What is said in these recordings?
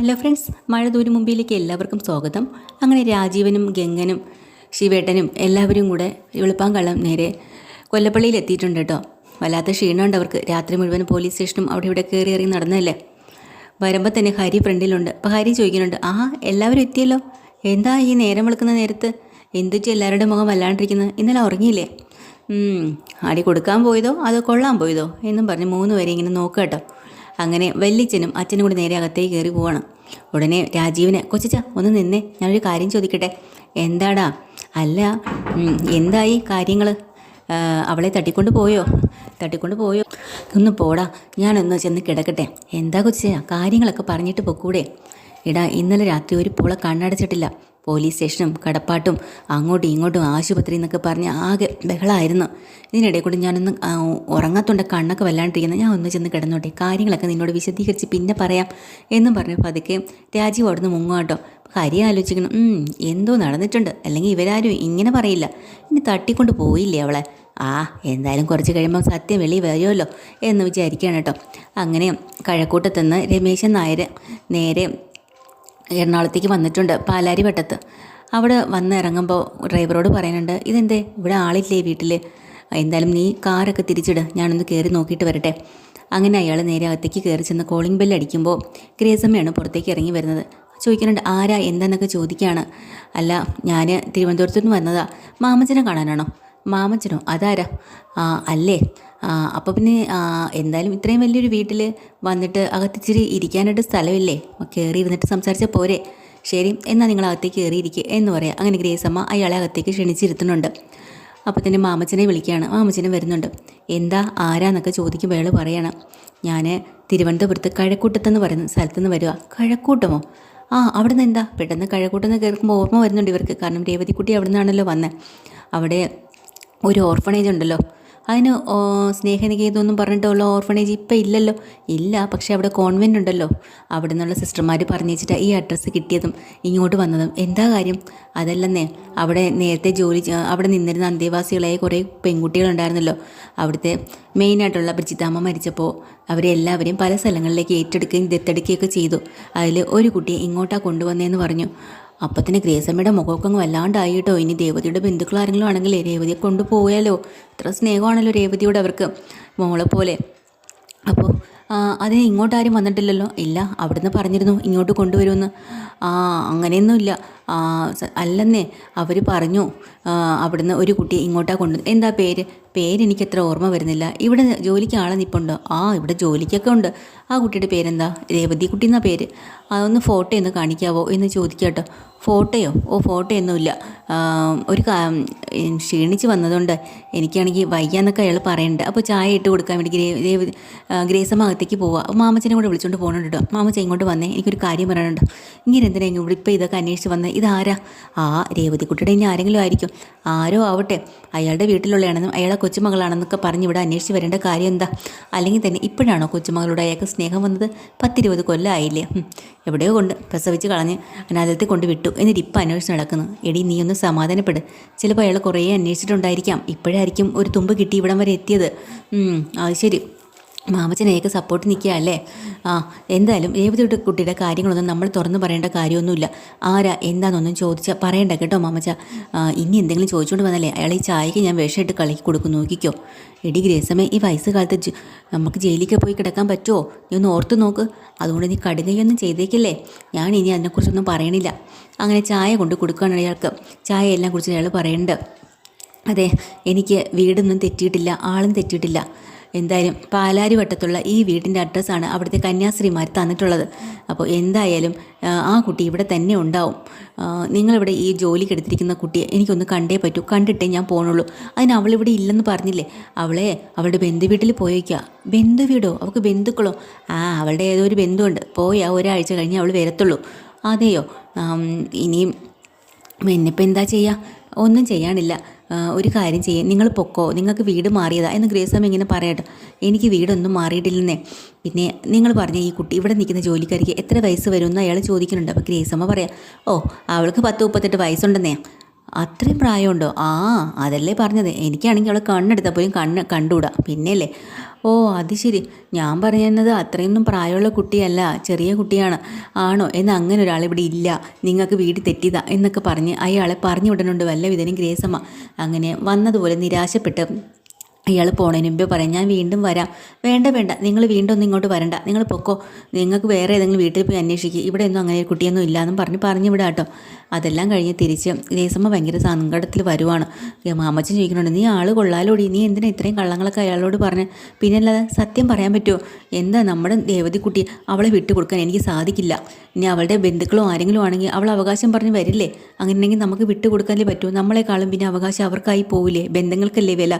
Hello friends, മഴ ദൂരം മുമ്പിലേക്ക് എല്ലാവർക്കും സ്വാഗതം. അങ്ങനെ രാജീവനും ഗംഗനും ശിവേട്ടനും എല്ലാവരും കൂടെ വെളുപ്പാങ്കള്ളം നേരെ കൊല്ലപ്പള്ളിയിൽ എത്തിയിട്ടുണ്ട് കേട്ടോ. വല്ലാത്ത ക്ഷീണമുണ്ട് അവർക്ക്. രാത്രി മുഴുവൻ പോലീസ് സ്റ്റേഷനും അവിടെ ഇവിടെ കയറി ഇറങ്ങി നടന്നതല്ലേ. വരുമ്പോൾ തന്നെ ഹരി ഫ്രണ്ടിലുണ്ട്. അപ്പോൾ ഹരി ചോദിക്കുന്നുണ്ട്, എല്ലാവരും എത്തിയല്ലോ, എന്താ ഈ നേരം വെളുക്കുന്ന നേരത്ത് എന്തുവെച്ച് എല്ലാവരുടെ മുഖം വല്ലാണ്ടിരിക്കുന്നത്? ഇന്നലെ ഉറങ്ങിയില്ലേ? അടി കൊടുക്കാൻ പോയതോ അതോ കൊള്ളാൻ പോയതോ എന്നും പറഞ്ഞ് 3 പേരെ ഇങ്ങനെ നോക്കുക കേട്ടോ. അങ്ങനെ വല്യച്ഛനും അച്ഛനും കൂടി നേരെ അകത്തേക്ക് കയറി പോവാണ്. ഉടനെ രാജീവിനെ, കൊച്ചിച്ച ഒന്ന് നിന്നേ, ഞാനൊരു കാര്യം ചോദിക്കട്ടെ. എന്താടാ? അല്ല, എന്തായി കാര്യങ്ങൾ? അവളെ തട്ടിക്കൊണ്ട് പോയോ? ഒന്ന് പോടാ, ഞാനൊന്ന് ചെന്ന് കിടക്കട്ടെ. എന്താ കൊച്ചിച്ച, കാര്യങ്ങളൊക്കെ പറഞ്ഞിട്ട് പൊക്കൂടെ? എടാ, ഇന്നലെ രാത്രി ഒരു പുള കണ്ണടച്ചിട്ടില്ല. പോലീസ് സ്റ്റേഷനും കടപ്പാട്ടും അങ്ങോട്ടും ഇങ്ങോട്ടും ആശുപത്രി എന്നൊക്കെ പറഞ്ഞ് ആകെ ബഹളമായിരുന്നു. ഇതിനിടെ കൂടി ഞാനൊന്ന് ഉറങ്ങാത്തോണ്ട് കണ്ണൊക്കെ വല്ലാണ്ടിരിക്കുന്നത്. ഞാൻ ഒന്ന് ചെന്ന് കിടന്നോട്ടെ, കാര്യങ്ങളൊക്കെ നിന്നോട് വിശദീകരിച്ച് പിന്നെ പറയാം എന്നും പറഞ്ഞു പതുക്കെ രാജീവ് അവിടുന്ന് മുങ്ങാട്ടോ. കാര്യം ആലോചിക്കണം, എന്തോ നടന്നിട്ടുണ്ട്, അല്ലെങ്കിൽ ഇവരാരും ഇങ്ങനെ പറയില്ല. ഇനി തട്ടിക്കൊണ്ട് പോയില്ലേ അവളെ? എന്തായാലും കുറച്ച് കഴിയുമ്പോൾ സത്യം വെളി വരുമല്ലോ എന്ന് വിചാരിക്കുകയാണ് കേട്ടോ. അങ്ങനെ കഴക്കൂട്ടത്തുനിന്ന് രമേശൻ നായർ നേരെ എറണാകുളത്തേക്ക് വന്നിട്ടുണ്ട്, പാലാരി വട്ടത്ത്. അവിടെ വന്ന് ഇറങ്ങുമ്പോൾ ഡ്രൈവറോട് പറയുന്നുണ്ട്, ഇതെന്തേ ഇവിടെ ആളില്ലേ വീട്ടിൽ? എന്തായാലും നീ കാറൊക്കെ തിരിച്ചിട്, ഞാനൊന്ന് കയറി നോക്കിയിട്ട് വരട്ടെ. അങ്ങനെ അയാൾ നേരെ അകത്തേക്ക് കയറി ചെന്ന് കോളിംഗ് ബെല്ല് അടിക്കുമ്പോൾ ഗ്രേസമ്മയാണ് പുറത്തേക്ക് ഇറങ്ങി വരുന്നത്. ചോദിക്കുന്നുണ്ട്, ആരാ എന്താണെന്നൊക്കെ ചോദിക്കുകയാണ്. അല്ല, ഞാൻ തിരുവനന്തപുരത്തു നിന്ന് വന്നതാ. മാമച്ചനെ കാണാനാണോ? മാമച്ചനോ? അതാരാ? അല്ലേ? അപ്പോൾ പിന്നെ എന്തായാലും ഇത്രയും വലിയൊരു വീട്ടിൽ വന്നിട്ട് അകത്തിച്ചിരി ഇരിക്കാനായിട്ട് സ്ഥലമില്ലേ? കയറി ഇരുന്നിട്ട് സംസാരിച്ചാൽ പോരെ? ശരി, എന്നാൽ നിങ്ങൾ അകത്തേക്ക് കയറിയിരിക്കുക എന്ന് പറയാം. അങ്ങനെ ഗ്രേസമ്മ അയാളെ അകത്തേക്ക് ക്ഷണിച്ചിരുത്തുന്നുണ്ട്. അപ്പോൾ തന്നെ മാമച്ചനെ വിളിക്കുകയാണ്. മാമച്ചനെ വരുന്നുണ്ട്. എന്താ ആരാന്നൊക്കെ ചോദിക്കുമ്പോൾ അയാൾ പറയാണ്, ഞാൻ തിരുവനന്തപുരത്ത് കഴക്കൂട്ടത്തെന്ന് പറയുന്ന സ്ഥലത്തുനിന്ന് വരിക. കഴക്കൂട്ടമോ? അവിടെ നിന്ന് എന്താ? പെട്ടെന്ന് കഴക്കൂട്ടെന്ന് കേൾക്കുമ്പോൾ ഓർമ്മ വരുന്നുണ്ട് ഇവർക്ക്. കാരണം രേവതിക്കുട്ടി അവിടെ നിന്നാണല്ലോ വന്നത്. അവിടെ ഒരു ഓർഫണേജ് ഉണ്ടല്ലോ, അതിന് സ്നേഹനികേതമൊന്നും പറഞ്ഞിട്ടുള്ള ഓർഫണേജ് ഇപ്പം ഇല്ലല്ലോ. ഇല്ല, പക്ഷേ അവിടെ കോൺവെൻ്റ് ഉണ്ടല്ലോ. അവിടെ നിന്നുള്ള സിസ്റ്റർമാർ പറഞ്ഞു വെച്ചിട്ട് ഈ അഡ്രസ്സ് കിട്ടിയതും ഇങ്ങോട്ട് വന്നതും. എന്താ കാര്യം? അതല്ലെന്നേ, അവിടെ നേരത്തെ അവിടെ നിന്നിരുന്ന അന്തേവാസികളായ കുറേ പെൺകുട്ടികളുണ്ടായിരുന്നല്ലോ. അവിടുത്തെ മെയിനായിട്ടുള്ള ബ്രിജിത്താമ്മ മരിച്ചപ്പോൾ അവരെല്ലാവരെയും പല സ്ഥലങ്ങളിലേക്ക് ഏറ്റെടുക്കുകയും ദത്തെടുക്കുകയൊക്കെ ചെയ്തു. അതിൽ ഒരു കുട്ടിയെ ഇങ്ങോട്ടാണ് കൊണ്ടുവന്നതെന്ന് പറഞ്ഞു. അപ്പം തന്നെ ഗ്രേസമ്മയുടെ മുഖമൊക്കെ അങ്ങ് വല്ലാണ്ടായി കേട്ടോ. ഇനി രേവതിയുടെ ബന്ധുക്കൾ ആരെങ്കിലും ആണെങ്കിൽ രേവതിയെ കൊണ്ടുപോയാലോ? ഇത്ര സ്നേഹമാണല്ലോ രേവതിയോട് അവർക്ക്, മോളെ പോലെ. അപ്പോൾ അതിന് ഇങ്ങോട്ടാരും വന്നിട്ടില്ലല്ലോ? ഇല്ല, അവിടുന്ന് പറഞ്ഞിരുന്നു ഇങ്ങോട്ട് കൊണ്ടുവരുമെന്ന്. അങ്ങനെയൊന്നുമില്ല. അല്ലെന്നേ, അവർ പറഞ്ഞു അവിടുന്ന് ഒരു കുട്ടിയെ ഇങ്ങോട്ടാണ് കൊണ്ടുവന്നത്. എന്താ പേരെനിക്കത്ര ഓർമ്മ വരുന്നില്ല. ഇവിടെ ജോലിക്ക് ആളെ നിൽപ്പുണ്ടോ? ഇവിടെ ജോലിക്കൊക്കെ ഉണ്ട്. ആ കുട്ടിയുടെ പേരെന്താ? രേവതി കുട്ടി എന്നാ പേര്. അതൊന്ന് ഫോട്ടോ ഒന്ന് കാണിക്കാവോ എന്ന് ചോദിക്കാട്ടോ. ഫോട്ടോയോ? ഫോട്ടോയൊന്നുമില്ല. ഒരു ക്ഷീണിച്ച് വന്നതുകൊണ്ട് എനിക്കാണെങ്കിൽ വയ്യാന്നൊക്കെ അയാൾ പറയുന്നുണ്ട്. അപ്പോൾ ചായ ഇട്ട് കൊടുക്കാൻ വേണ്ടി ഗ്രേസമ്മ അകത്തേക്ക് പോവുക. മാമച്ചനെ കൂടെ വിളിച്ചുകൊണ്ട് പോകുന്നുണ്ട് കേട്ടോ. മാമച്ച ഇങ്ങോട്ട് വന്നേ, എനിക്കൊരു കാര്യം പറയാനുണ്ട്. ഇങ്ങനെ എന്തിനാ ഇവിടെ ഇപ്പോൾ ഇതൊക്കെ അന്വേഷിച്ച് വന്നത്? ഇതാരാ? രേവതിക്കുട്ടിയുടെ ഇനി ആരെങ്കിലും ആയിരിക്കും. ആരോ ആവട്ടെ, അയാളുടെ വീട്ടിലുള്ളതാണെന്നും അയാളെ കൊച്ചുമകളാണെന്നൊക്കെ പറഞ്ഞ് ഇവിടെ അന്വേഷിച്ച് വരേണ്ട കാര്യം എന്താ? അല്ലെങ്കിൽ തന്നെ ഇപ്പോഴാണോ കൊച്ചുമകളോട് അയാൾക്ക് സ്നേഹം വന്നത്? 10-20 കൊല്ലമായില്ലേ? എവിടെയോ കൊണ്ട് പ്രസവിച്ച് കളഞ്ഞ് അനാഥത്തിൽ കൊണ്ട് വിട്ടു. എന്നിട്ട് ഇപ്പം അന്വേഷിച്ച് നടക്കുന്നു. എടി, നീ ഒന്ന് സമാധാനപ്പെട്. ചിലപ്പോൾ അയാൾ കുറേ അന്വേഷിച്ചിട്ടുണ്ടായിരിക്കാം. ഇപ്പോഴായിരിക്കും ഒരു തുമ്പ് കിട്ടി ഇവിടം വരെ എത്തിയത്. അത് ശരി, മാമച്ചനെയൊക്കെ സപ്പോർട്ട് നിൽക്കുക അല്ലേ? എന്തായാലും രേവതിയുടെ കുട്ടിയുടെ കാര്യങ്ങളൊന്നും നമ്മൾ തുറന്ന് പറയേണ്ട കാര്യമൊന്നുമില്ല. ആരാ എന്താണെന്നൊന്നും ചോദിച്ചാൽ പറയണ്ട കേട്ടോ മാമച്ച. ഇനി എന്തെങ്കിലും ചോദിച്ചുകൊണ്ട് വന്നല്ലേ അയാൾ ഈ ചായക്ക് ഞാൻ വിഷമിട്ട് കളക്കി കൊടുക്കും, നോക്കിക്കോ. എടി ഗ്രേസമ്മേ, ഈ വയസ്സുകാലത്ത് നമുക്ക് ജയിലിലേക്ക് പോയി കിടക്കാൻ പറ്റുമോ? നീ ഒന്ന് ഓർത്ത് നോക്ക്. അതുകൊണ്ട് നീ കടുകയൊന്നും ചെയ്തേക്കില്ലേ. ഞാൻ ഇനി അതിനെക്കുറിച്ചൊന്നും പറയണില്ല. അങ്ങനെ ചായ കൊണ്ട് കൊടുക്കുകയാണ് അയാൾക്ക്. ചായ എല്ലാം കുറിച്ച് അയാൾ പറയുന്നുണ്ട്. അതെ, എനിക്ക് വീടൊന്നും തെറ്റിയിട്ടില്ല, ആളും തെറ്റിയിട്ടില്ല. എന്തായാലും പാലാരി വട്ടത്തുള്ള ഈ വീടിൻ്റെ അഡ്രസ്സാണ് അവിടുത്തെ കന്യാസ്ത്രീമാർ തന്നിട്ടുള്ളത്. അപ്പോൾ എന്തായാലും ആ കുട്ടി ഇവിടെ തന്നെ ഉണ്ടാവും. നിങ്ങളിവിടെ ഈ ജോലിക്ക് എടുത്തിരിക്കുന്ന കുട്ടിയെ എനിക്കൊന്ന് കണ്ടേ പറ്റൂ, കണ്ടിട്ടേ ഞാൻ പോകണുള്ളൂ. അതിന് അവളിവിടെ ഇല്ലെന്ന് പറഞ്ഞില്ലേ? അവളുടെ ബന്ധുവീട്ടിൽ പോയേക്കുക. ബന്ധുവീടോ? അവൾക്ക് ബന്ധുക്കളോ? അവളുടെ ഏതോ ഒരു ബന്ധുവുണ്ട്. പോയാൽ ഒരാഴ്ച കഴിഞ്ഞ് അവൾ വരത്തുള്ളൂ. അതെയോ? ഇനിയും എന്നിപ്പോൾ എന്താ ചെയ്യുക? ഒന്നും ചെയ്യാനില്ല. ഒരു കാര്യം ചെയ്യാം, നിങ്ങൾ പൊക്കോ, നിങ്ങൾക്ക് വീട് മാറിയതാ എന്ന് ഗ്രേസമ്മ ഇങ്ങനെ പറയട്ടെ. എനിക്ക് വീടൊന്നും മാറിയിട്ടില്ലെന്നേ. പിന്നെ നിങ്ങൾ പറഞ്ഞ ഈ കുട്ടി ഇവിടെ നിൽക്കുന്ന ജോലിക്കാരിക്ക് എത്ര വയസ്സ് വരുമെന്ന് അയാൾ ചോദിക്കുന്നുണ്ട്. അപ്പോൾ ഗ്രേസമ്മ പറയാം, അവൾക്ക് 10-38 വയസ്സുണ്ടെന്നേ. അത്രയും പ്രായമുണ്ടോ? ആ, അതല്ലേ പറഞ്ഞത്. എനിക്കാണെങ്കിൽ അവളെ കണ്ണെടുത്താൽ പോലും കണ്ടുകൂടാ. പിന്നെയല്ലേ. ഓ അത് ശരി. ഞാൻ പറയുന്നത് അത്രയൊന്നും പ്രായമുള്ള കുട്ടിയല്ല, ചെറിയ കുട്ടിയാണ്. ആണോ? എന്നാൽ അങ്ങനെ ഒരാൾ ഇവിടെ ഇല്ല, നിങ്ങൾക്ക് വീട് തെറ്റിയതാ എന്നൊക്കെ പറഞ്ഞ് അയാളെ പറഞ്ഞു വിടുന്നുണ്ട് വല്ല വിധനും ഗ്രേസമ്മ. അങ്ങനെ വന്നതുപോലെ നിരാശപ്പെട്ട് അയാൾ പോണതിന് മുമ്പേ പറയാം, ഞാൻ വീണ്ടും വരാം. വേണ്ട വേണ്ട, നിങ്ങൾ വീണ്ടും ഒന്നും ഇങ്ങോട്ട് വരണ്ട, നിങ്ങൾ പൊക്കോ, നിങ്ങൾക്ക് വേറെ ഏതെങ്കിലും വീട്ടിൽ പോയി അന്വേഷിക്കുക, ഇവിടെ ഒന്നും അങ്ങനെ ഒരു കുട്ടിയൊന്നും ഇല്ലയെന്നും പറഞ്ഞു വിടാം കേട്ടോ. അതെല്ലാം കഴിഞ്ഞ് തിരിച്ച് ഗ്രേസമ്മ ഭയങ്കര സങ്കടത്തിൽ വരുവാണ്. മാമച്ചൻ ചോദിക്കുന്നുണ്ട്, നീ ആൾ കൊള്ളാലോടി, നീ എന്തിനാ ഇത്രയും കള്ളങ്ങളൊക്കെ അയാളോട് പറഞ്ഞ്? പിന്നെ അല്ലാതെ സത്യം പറയാൻ പറ്റുമോ? എന്താ നമ്മുടെ ദേവതി കുട്ടി, അവളെ വിട്ടുകൊടുക്കാൻ എനിക്ക് സാധിക്കില്ല. ഇനി അവളുടെ ബന്ധുക്കളോ ആരെങ്കിലും ആണെങ്കിൽ അവൾ അവകാശം പറഞ്ഞ് വരില്ലേ? അങ്ങനെയെങ്കിൽ നമുക്ക് വിട്ടുകൊടുക്കാനേ പറ്റൂ. നമ്മളെക്കാളും പിന്നെ അവകാശം അവർക്കായി പോവില്ലേ? ബന്ധങ്ങൾക്കല്ലേ വില.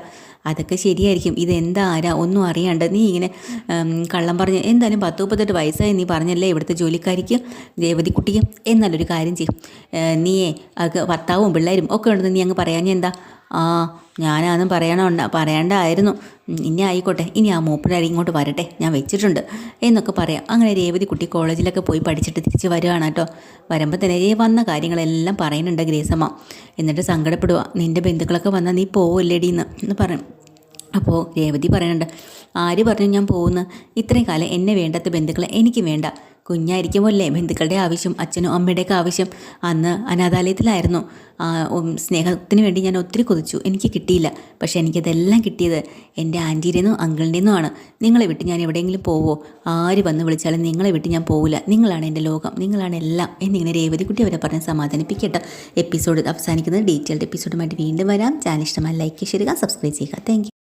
അതൊക്കെ ശരിയായിരിക്കും. ഇതെന്താ ആരാ ഒന്നും അറിയാണ്ട് നീ ഇങ്ങനെ കള്ളം പറഞ്ഞ്, എന്തായാലും 10-38 വയസ്സായി നീ പറഞ്ഞല്ലേ ഇവിടുത്തെ ജോലിക്കാരിക്ക് ദേവതിക്കുട്ടിക്ക്. എന്നല്ലൊരു കാര്യം ചെയ്യും, നീയേ ഭർത്താവും പിള്ളേരും ഒക്കെ ഉണ്ടെന്ന് നീ അങ്ങ് പറയാഞ്ഞ എന്താ? ആ, ഞാനതൊന്നും പറയണ്ടായിരുന്നു. ഇനി ആയിക്കോട്ടെ, ഇനി ആ മൂപ്പനാരി ഇങ്ങോട്ട് വരട്ടെ, ഞാൻ വെച്ചിട്ടുണ്ട് എന്നൊക്കെ പറയാം. അങ്ങനെ രേവതി കുട്ടി കോളേജിലൊക്കെ പോയി പഠിച്ചിട്ട് തിരിച്ച് വരികയാണ് കേട്ടോ. വരുമ്പോൾ തന്നെ വന്ന കാര്യങ്ങളെല്ലാം പറയുന്നുണ്ട് ഗ്രേസമ്മ. എന്നിട്ട് സങ്കടപ്പെടുക, നിൻ്റെ ബന്ധുക്കളൊക്കെ വന്നാൽ നീ പോവില്ലേടി എന്ന് പറയും. അപ്പോൾ രേവതി പറയുന്നുണ്ട്, ആര് പറഞ്ഞു ഞാൻ പോകുന്നു? ഇത്രയും കാലം എന്നെ വേണ്ടാത്ത ബന്ധുക്കളെ എനിക്ക് വേണ്ട. കുഞ്ഞായിരിക്കുമല്ലേ ബന്ധുക്കളുടെ ആവശ്യം, അച്ഛനും അമ്മയുടെയൊക്കെ ആവശ്യം. അന്ന് അനാഥാലയത്തിലായിരുന്നു. സ്നേഹത്തിന് വേണ്ടി ഞാൻ ഒത്തിരി കൊതിച്ചു, എനിക്ക് കിട്ടിയില്ല. പക്ഷേ എനിക്കതെല്ലാം കിട്ടിയത് എൻ്റെ ആൻറ്റീരിയെന്നും അങ്കിളിൻ്റെന്നുമാണ്. നിങ്ങളെ വിട്ട് ഞാൻ എവിടെയെങ്കിലും പോവോ? ആര് വന്ന് വിളിച്ചാലും നിങ്ങളെ വിട്ട് ഞാൻ പോവില്ല. നിങ്ങളാണ് എൻ്റെ ലോകം, നിങ്ങളാണ് എല്ലാം എന്നിങ്ങനെ രേവതിക്കുട്ടി അവരെ പറഞ്ഞ് സമാധാനിപ്പിക്കട്ടെ. എപ്പിസോഡ് അവസാനിക്കുന്നത് ഡീറ്റെയിൽഡ് എപ്പിസോഡുമായിട്ട് വീണ്ടും വരാം. ചാനൽ ഇഷ്ടമായി ലൈക്ക് ചെയ്യുക, സബ്സ്ക്രൈബ് ചെയ്യുക. Thank you.